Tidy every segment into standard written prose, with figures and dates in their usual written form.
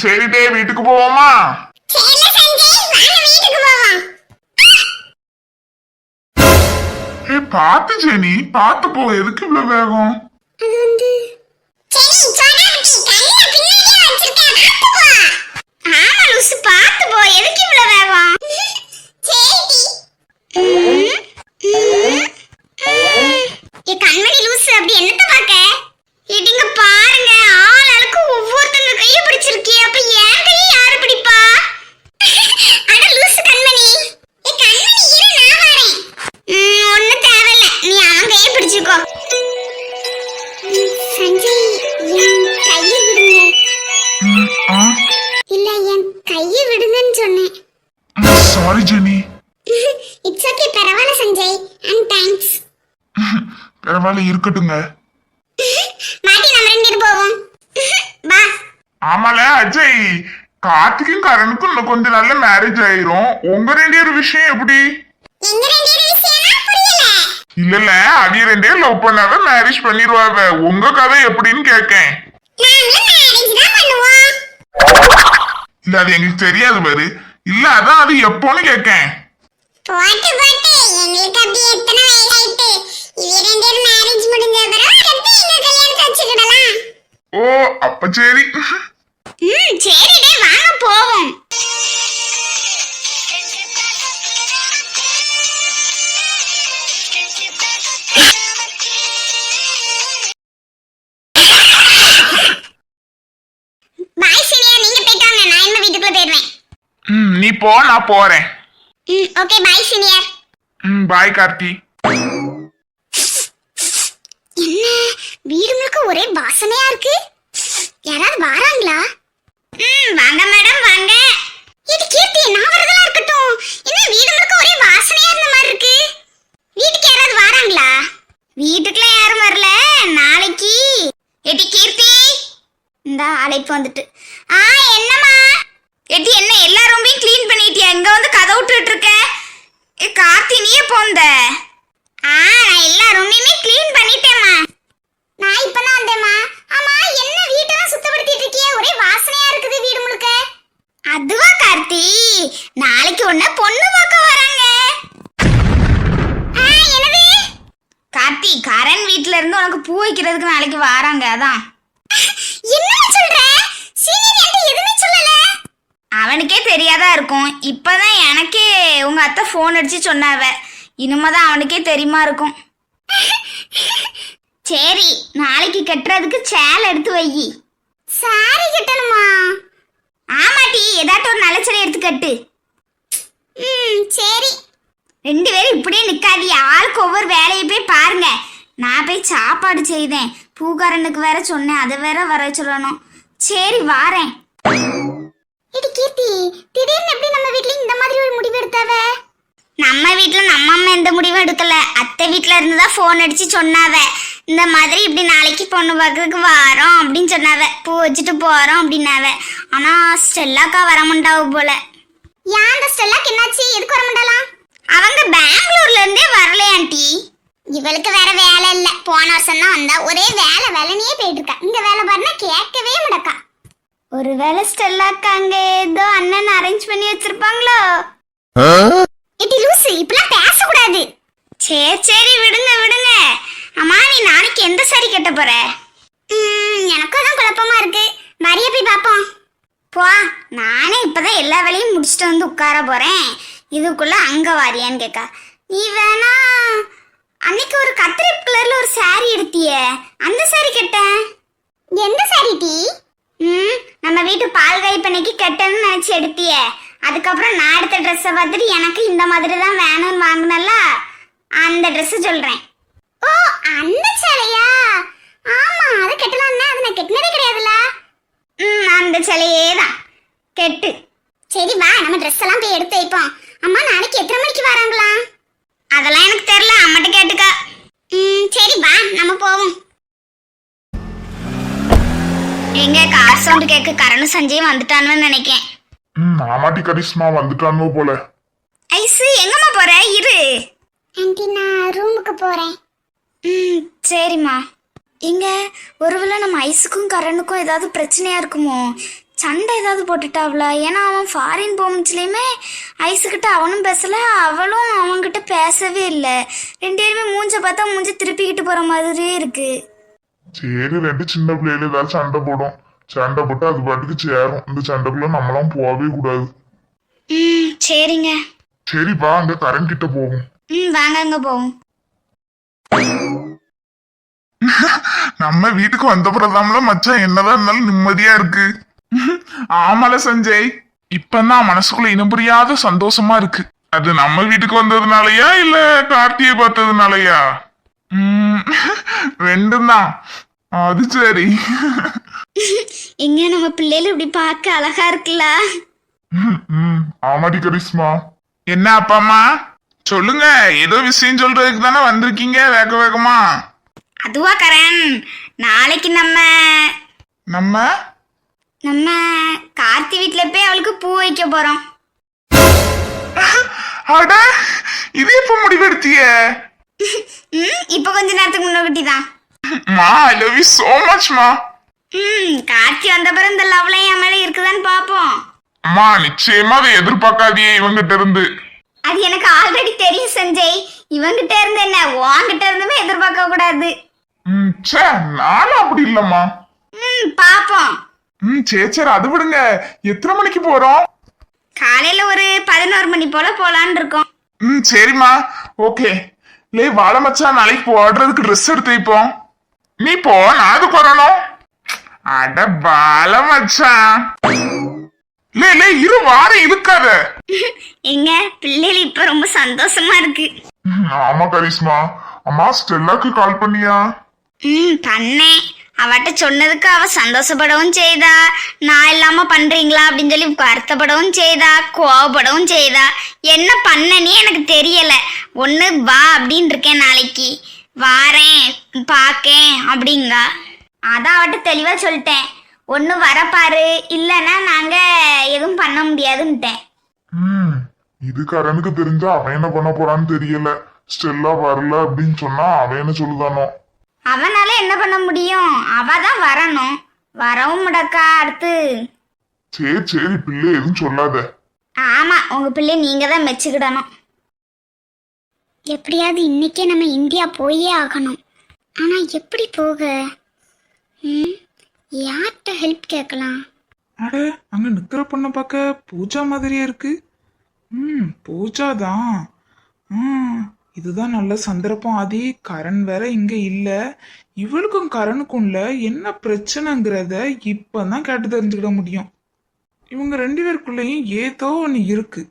சரிடே, வீட்டுக்கு போவோமா? பாத்து ஜெனி, பாத்து போ. எதுக்கு இவ்வளவு வேகம்? Sorry Jenny. இட்ஸ் ஓகே, பரவாயில்லை சஞ்சய், அண்ட் தேங்க்ஸ். பரவாயில்ல, இருக்கட்டுங்க. மாட்டி நம்ம ரெண்டு பேரும் போவோம். பா. ஆமால அஜய், கார்த்திக்கும் கரனுக்கும் இன்னும் கொஞ்ச நாள்ல மேரேஜ் ஆயிரும். உங்க ரெண்டு பேரும் விஷயம் எப்படி? எங்க ரெண்டு பேரும் விஷயம் புரியல. இல்ல அவிய ரெண்டே லவ் பண்ணாத மேரேஜ் பண்ணிடுவாங்க. உங்க கதை எப்படின்னு கேக்கேன். நாங்க மேரேஜ் தான் பண்ணுவோம். இல்ல அது எங்களுக்கு தெரியாது பாரு. இல்ல அதான் அது எப்போன்னு கேக்கேன். போட்டு போட்டு எங்களுக்கு அப்படி எத்தனை வயசாயிட்டு. இவ ரெண்டு பேரும் மேரேஜ் முடிஞ்ச பிறகு அடுத்து எங்க கல்யாணத்தை வச்சுக்கிடலாம். ஓ அப்ப சரி. சரிடே, வாங்க போவோம். பாய் சீனியர், நீங்க போயிட்டு வாங்க. நான் என்ன வீட்டுக்குள்ள போயிடுவேன். நீ போ, நான் போறேன். Okay bye senior. Bye Karthi. என்ன வீடு முழுக்க ஒரே வாசனையா இருக்கு. யாராவது வராங்களா? வாங்க மேடம், வாங்க. இது கீர்த்தி, நான் வரதெல்லாம் இருக்கட்டும். என்ன வீடு முழுக்க ஒரே வாசனையா இருந்த மாதிரி இருக்கு. வீட்டுக்கு யாராவது வராங்களா? வீட்டுக்குள்ள யாரும் வரல. நாளைக்கு எடி கீர்த்தி, இந்த அழைப்பு வந்துட்டு. என்னம்மா? எடி என்ன எல்லா ரூமையும் க்ளீன் பண்ணிட்டியா? இங்க வந்து கதை விட்டுட்டு இருக்க. கார்த்தி, நீயே போந்த? நான் எல்லா ரூமையுமே க்ளீன் பண்ணிட்டேம்மா. நான் இப்பதான் வந்தேம்மா. ஆமா, என்ன வீட்டெல்லாம் சுத்தப்படுத்திட்டு இருக்கியே? ஒரே வாசனையா இருக்குது வீடு முழுக்க. அதுவா கார்த்தி, நாளைக்கு ஒண்ணு பொண்ணு பார்க்க வராங்க. என்னது? கார்த்தி, கரண் வீட்ல இருந்து உனக்கு பூ வைக்கிறதுக்கு நாளைக்கு வராங்க. அதான். என்ன சொல்ற? சீனியர் என்கிட்ட எதுவுமே சொல்லல. அவனுக்கே தெரியாதா இருக்கும். இப்பதான் எனக்கே உங்க அத்தை போன் அடிச்சு சொன்னாவ. இனிமேதான் அவனுக்கே தெரியுமா இருக்கும். சரி, நாளைக்கு கட்டுறதுக்கு சேலை எடுத்து வை. சாரி கட்டணுமா? ஆமாட்டி, ஏதாட்டும் ஒரு நல்ல சேலை எடுத்து கட்டு. சரி. ரெண்டு பேரும் இப்படியே நிக்காதி, ஆளுக்கு ஒவ்வொரு வேலையை போய் பாருங்க. நான் போய் சாப்பாடு செய்தேன். பூக்காரனுக்கு வேற சொன்னேன், அதை வேற வர சொல்லணும். சரி வாரேன். கீர்த்தி, திடீர்னு எப்படி நம்ம வீட்ல இந்த மாதிரி ஒரு முடிவு எடுத்தாவ? நம்ம வீட்ல நம்ம அம்மா எந்த முடிவும் எடுக்கல. அத்தை வீட்ல இருந்துதான் போன் அடிச்சு சொன்னாவ. இந்த மாதிரி இப்படி நாளைக்கு பொண்ணு பார்க்கறதுக்கு வரோம் அப்படின்னு சொன்னாவ. பூ வச்சுட்டு போறோம் அப்படின்னாவ. ஆனா ஸ்டெல்லாக்கா வரமாட்டாவ போல. ஏன் அந்த ஸ்டெல்லாக்கு என்னாச்சு? எதுக்கு வரமாட்டாலாம்? அவங்க பெங்களூர்ல இருந்தே வரலையாண்டி. இவளுக்கு வேற வேலை இல்ல. போன வருஷம் தான் வந்தா. ஒரே வேலையே போயிட்டு இருக்கா. இந்த வேலை பாருன்னா கேட்கவே மாட்டக்கா. ஒருவேளை ஸ்டெல்லாக்கா அங்க ஏதோ அண்ணன் அரேஞ்ச் பண்ணி வச்சிருப்பாங்களோ? ஏடி லூசு, இப்பலாம் பேசக்கூடாது. சரி விடுங்க விடுங்க. அம்மா, நீ நாளைக்கு எந்த சாரி கட்ட போற? எனக்கும் தான் குழப்பமா இருக்கு. வரிய போய் பாப்போம். போ, நானே இப்பதான் எல்லா வேலையும் முடிச்சுட்டு வந்து உட்கார போறேன். இதுக்குள்ள அங்க வாரியான்னு கேக்கா. நீ வேணா அன்னைக்கு ஒரு கத்திரி கலர்ல ஒரு சாரி எடுத்தியே, அந்த சாரி கட்ட. எந்த சாரி டி? நம்ம வீட்டு பால்காய் பண்ணைக்கு கட்டணும்னு நினைச்சு எடுத்தியே. அதுக்கப்புறம் நான் எடுத்த ட்ரெஸ்ஸை பார்த்துட்டு எனக்கு இந்த மாதிரி தான் வேணும்னு வாங்கினல, அந்த ட்ரெஸ் சொல்றேன். ஓ, அந்த சேலையா? ஆமா, அதை கட்டலாம்னா அது நான் கட்டினதே கிடையாதுல்ல. அந்த சேலையே தான் கெட்டு. சரி வா, நம்ம ட்ரெஸ் எல்லாம் போய் எடுத்து வைப்போம். அம்மா, நாளைக்கு எத்தனை மணிக்கு வராங்களா? அதெல்லாம் எனக்கு தெரியல, அம்மாட்ட கேட்டுக்கா. சரி வா, நம்ம போவோம். எங்க கார் சவுண்ட் கேட்க கரண் சஞ்சய் வந்துட்டான்னு நினைக்கேன். ஆமாட்டி கரிஷ்மா வந்துட்டானோ போல. ஐசு, எங்கம்மா போற? இரு ஆண்டி, நான் ரூமுக்கு போறேன். சரிம்மா. எங்க ஒருவேளை நம்ம ஐஸுக்கும் கரனுக்கும் ஏதாவது பிரச்சனையா இருக்குமோ? சண்டை ஏதாவது போட்டுட்டாவளா? ஏன்னா அவன் ஃபாரின் போமிச்சுலையுமே ஐஸுக்கிட்ட அவனும் பேசல, அவளும் அவன்கிட்ட பேசவே இல்லை. ரெண்டு பேருமே மூஞ்ச பார்த்தா மூஞ்ச திருப்பிக்கிட்டு போற மாதிரியே இருக்கு. சரி, ரெண்டு சின்ன பிள்ளைகள் ஏதாவது சண்டை போடும். சண்டை போட்டு அது பாட்டுக்கு சேரும். இந்த சண்டைக்குள்ள நம்மளாம் போகவே கூடாது. சரிங்க. சரி வா, அங்க கரண் கிட்ட போவோம். வாங்க அங்க போவோம். நம்ம வீட்டுக்கு வந்த பிறதாமல மச்சான் என்னதான் இருந்தாலும் நிம்மதியா இருக்கு. ஆமால சஞ்சய், இப்பதான் மனசுக்குள்ள இனம் புரியாத சந்தோஷமா இருக்கு. அது நம்ம வீட்டுக்கு வந்ததுனாலயா இல்ல கார்த்தியை பார்த்ததுனாலயா? ரெண்டும் தான். அது சரி. இங்க நம்ம பிள்ளைகள் இப்படி பார்க்க அழகா இருக்குல்ல? ஆமாடி கரிஷ்மா. என்ன அப்பா அம்மா சொல்லுங்க, ஏதோ விஷயம் சொல்றதுக்கு தானே வந்திருக்கீங்க வேக வேகமா? அதுவா கரண், நாளைக்கு நம்ம கார்த்தி வீட்டுல போய் அவளுக்கு பூ வைக்க போறோம். அட, இது எப்ப முடிவெடுத்திய? இப்ப கொஞ்ச நேரத்துக்கு முன்னாடி தான். மா, I love you so much மா. கார்த்தி வந்த பிறகு இந்த லவ்லாம் என் மேல இருக்குதான்னு பாப்போம். அம்மா, நிச்சயமா அதை எதிர்பார்க்காதியே இவங்கிட்ட இருந்து. அது எனக்கு ஆல்ரெடி தெரியும் சஞ்சய். இவங்கிட்ட இருந்து என்ன, உன்கிட்ட இருந்துமே எதிர்பார்க்க கூடாது. சே, நானும் அப்படி இல்லம்மா. பாப்போம். சரி சரி, அது விடுங்க. எத்தனை மணிக்கு போறோம்? காலையில ஒரு 11 மணி போல போலான்னு இருக்கோம். சரிம்மா, ஓகே. லே வாழ மச்சான், நாளைக்கு போடுறதுக்கு ட்ரெஸ் எடுத்து வைப்போம். நீ போ, நான் அதுக்கு வரணும். அட பால மச்சான். லே லே, இரு வாரம் இருக்காத. எங்க பிள்ளைகள் இப்ப ரொம்ப சந்தோஷமா இருக்கு. ஆமா கரிஷ்மா. அம்மா, ஸ்டெல்லாக்கு கால் பண்ணியா? பண்ணேன். அவட்ட சொன்னதுக்கு அவ சந்தோஷப்படவும் செய்தா, நான் இல்லாம பண்றீங்களா அப்படின்னு சொல்லி வருத்தப்படவும் செய்தா, கோவப்படவும் செய்தா. என்ன பண்ணனே எனக்கு தெரியல. ஒண்ணு வா அப்படின்னு இருக்கேன், நாளைக்கு வாரேன் பாக்கேன் அப்படிங்க. அதான் அவட்ட தெளிவா சொல்லிட்டேன், ஒண்ணு வரப்பாரு, இல்லைன்னா நாங்க எதுவும் பண்ண முடியாதுன்னுட்டேன். இது கரனுக்கு தெரிஞ்சா அவன் என்ன பண்ண போறான்னு தெரியல. ஸ்டெல்லா வரல அப்படின்னு சொன்னா அவன் என்ன சொல்லுதானோ? அவனால என்ன பண்ண முடியும்? அவ தான் வரணும், வரவும் முடக்கா. அடுத்து சரி சரி, பிள்ளை எதுவும் சொல்லாத. ஆமா, உங்க பிள்ளை நீங்க தான் மெச்சுக்கிடணும். எப்படியாவது இன்னைக்கே நம்ம இந்தியா போயே ஆகணும். ஆனா எப்படி போக? யார்கிட்ட ஹெல்ப் கேட்கலாம்? அட, அங்க நிக்கிற பொண்ணை பார்க்க பூஜா மாதிரியே இருக்கு. பூஜா தான். இதுதான் நல்ல சந்தர்ப்பம். ஆதி, கரண் வேற இங்க இல்ல. இவளுக்கும் கரனுக்கும்ல என்ன பிரச்சனைங்கிறத இப்பதான் கேட்டு தெரிஞ்சுக்கிட முடியும். இவங்க ரெண்டு பேருக்குள்ளயும் ஏதோ ஒண்ணு இருக்கு.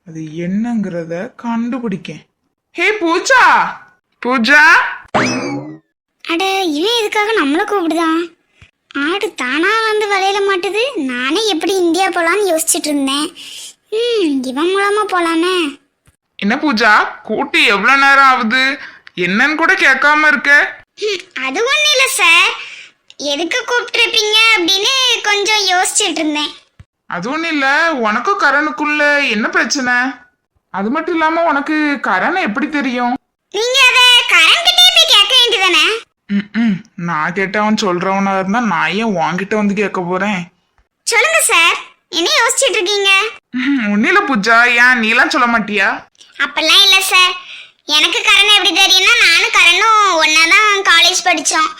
அது என்னங்கிறத கண்டுபிடிக்க. ஹே பூஜா, பூஜா. அட, இவன் எதுக்காக நம்மள கூப்பிடுதான்? ஆடு தானா வந்து வலையில மாட்டுது. நானே எப்படி இந்தியா போலான்னு யோசிச்சுட்டு இருந்தேன். இவன் மூலமா போலாமே. என்ன பூஜா, கூட்டி எவ்வளவு நேரம் ஆகுது? என்னன்னு கூட கேட்காம இருக்க? அது ஒண்ணு இல்ல சார், எதுக்கு கூப்பிட்டுருப்பீங்க அப்படின்னு கொஞ்சம் யோசிச்சுட்டு இருந்தேன். அது ஒண்ணும் இல்ல, உனக்கும் கரனுக்குள்ள என்ன பிரச்சனை? அது மட்டும் இல்லாம உனக்கு கரனை எப்படி தெரியும்? நீங்க அத கரன்கிட்டே போய் கேட்க வேண்டியதானே? நான் கேட்டவன் சொல்றவனா இருந்தா நான் ஏன் உன்கிட்ட வந்து கேட்க போறேன்? சொல்லுங்க சார், என்ன யோசிச்சுட்டு இருக்கீங்க? ஒன்னும் இல்ல பூஜா, ஏன் நீலாம் சொல்ல மாட்டியா? அப்பெல்லாம் இல்ல சார். எனக்கு கரண் எப்படி தெரியும்னா, நானும் கரனும் ஒன்னாதான் காலேஜ் படிச்சோம்.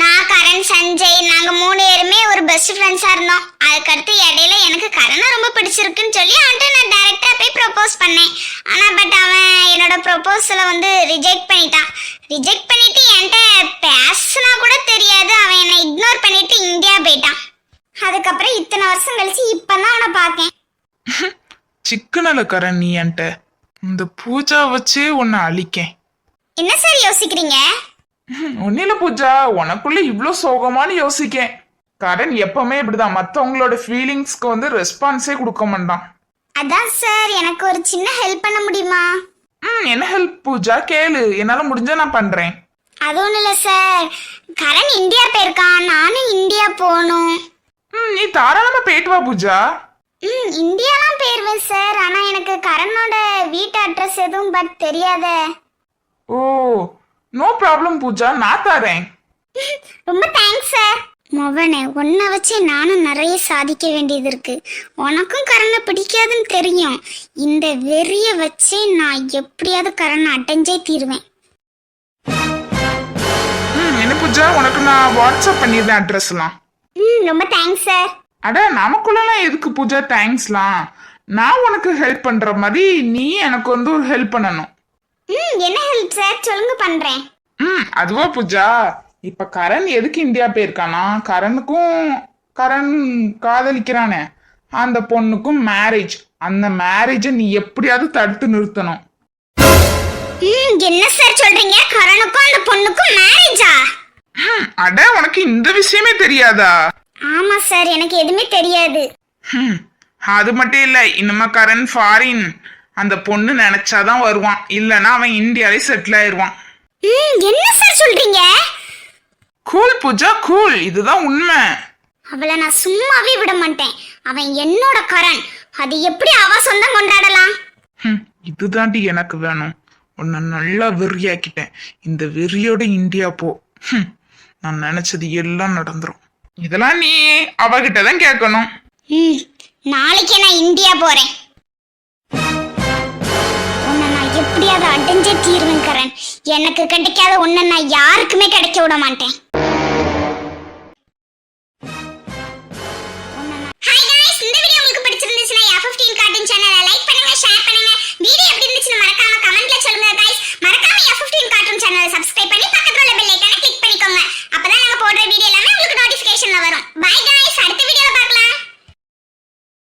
நான், கரண், சஞ்சய், நாங்க 3 பேருமே ஒரு பெஸ்ட் ஃப்ரெண்ட்ஸா இருந்தோம். அதுக்கடுத்து இடையில எனக்கு கரனை ரொம்ப பிடிச்சிருக்குன்னு சொல்லி அவன்கிட்ட நான் டைரக்டா போய் ப்ரப்போஸ் பண்ணேன். ஆனா பட் அவன் என்னோட ப்ரப்போசலை வந்து ரிஜெக்ட் பண்ணிட்டான். ரிஜெக்ட் பண்ணிட்டு என்கிட்ட பேசினா கூட தெரியாது, அவன் என்னை இக்னோர் பண்ணிட்டு இந்தியா போயிட்டான். அதுக்கப்புறம் இத்தனை வருஷம் கழிச்சு இப்பதான் அவனை பார்த்தேன். சிக்கனல கரண், நீ என்கிட்ட இந்த பூஜா வச்சு உன்னை அழிக்கேன். என்ன சார் யோசிக்கிறீங்க? ஒன்னும் இல்ல பூஜா, உனக்குள்ள இவ்ளோ சோகமானு யோசிக்கேன். கரண் எப்பவுமே இப்படிதான், மத்தவங்களோட ஃபீலிங்ஸ்க்கு வந்து ரெஸ்பான்ஸே கொடுக்க மாட்டான். அதான் சார், எனக்கு ஒரு சின்ன ஹெல்ப் பண்ண முடியுமா? என்ன ஹெல்ப் பூஜா? கேளு, என்னால முடிஞ்சா நான் பண்றேன். அது ஒண்ணும் இல்ல சார், கரண் இந்தியா போயிருக்கான், நானும் இந்தியா போகணும். நீ தாராளமா போயிட்டு வா பூஜா. இந்தியாலாம் போயிருவேன் சார், ஆனா எனக்கு கரனோட வீட்டு அட்ரஸ் எதுவும் பட் தெரியாதே. ஓ, நோ ப்ராப்ளம் பூஜா, நான் தரேன். ரொம்ப தேங்க்ஸ் சார். மவனே, உன்னை வச்சு நானும் நிறைய சாதிக்க வேண்டியது இருக்கு. உனக்கும் கரனை பிடிக்காதுன்னு தெரியும். இந்த வெறிய வச்சு நான் எப்படியாவது கரனை அடைஞ்சே தீருவேன். என்ன பூஜா, உனக்கு நான் வாட்ஸ்அப் பண்ணிடுறேன் அட்ரஸ்லாம். ரொம்ப தேங்க்ஸ் சார். அட நமக்குள்ளலாம் எதுக்கு பூஜா தேங்க்ஸ்லாம்? நான் உனக்கு ஹெல்ப் பண்ற மாதிரி நீ எனக்கு வந்து ஒரு ஹெல்ப் பண்ணணும். என்ன ஹெல்ப் சார்? சொல்லுங்க, பண்றேன். அதுவா பூஜா, இப்ப கரண் எதுக்கு இந்தியா போயிருக்கானா, கரண் காதலிக்கிறானே அந்த பொண்ணுக்கும் மேரேஜ். அந்த மேரேஜை நீ எப்படியாவது தடுத்து நிறுத்தணும். என்ன சார் சொல்றீங்க? கரனுக்கும் அந்த பொண்ணுக்கும் மேரேஜா? அட உனக்கு இந்த விஷயமே தெரியாதா? ஆமா சார், எனக்கு எதுவுமே தெரியாது. அது மட்டும் இல்ல, இனிமே கரண் ஃபாரின். அந்த பொண்ணு நினைச்சாதான் வருவான், இல்லனா அவன் இந்தியாவே செட்டில் ஆயிருவான். என்ன சார் சொல்றீங்க? கூல் பூஜா கூல், இதுதான் உண்மை. அவளை நான் சும்மாவே விட மாட்டேன். அவன் என்னோட கரண். அது எப்படி அவ சொந்தம் கொண்டாடலாம்? இதுதாண்டி எனக்கு வேணும். உன்னை நல்லா வெறியாக்கிட்டேன். இந்த வெறியோட இந்தியா போ. நான் நினைச்சது எல்லாம் நடந்துரும். இதெல்லாம் நீ அவகிட்ட தான் கேட்கணும். நாளைக்கே நான் இந்தியா போறேன். உன்னை நான் எப்படியாவது அடைஞ்சே தீர்வேன் கரண். எனக்கு கிடைக்காத உன்னை நான் யாருக்குமே கிடைக்க விட மாட்டேன்.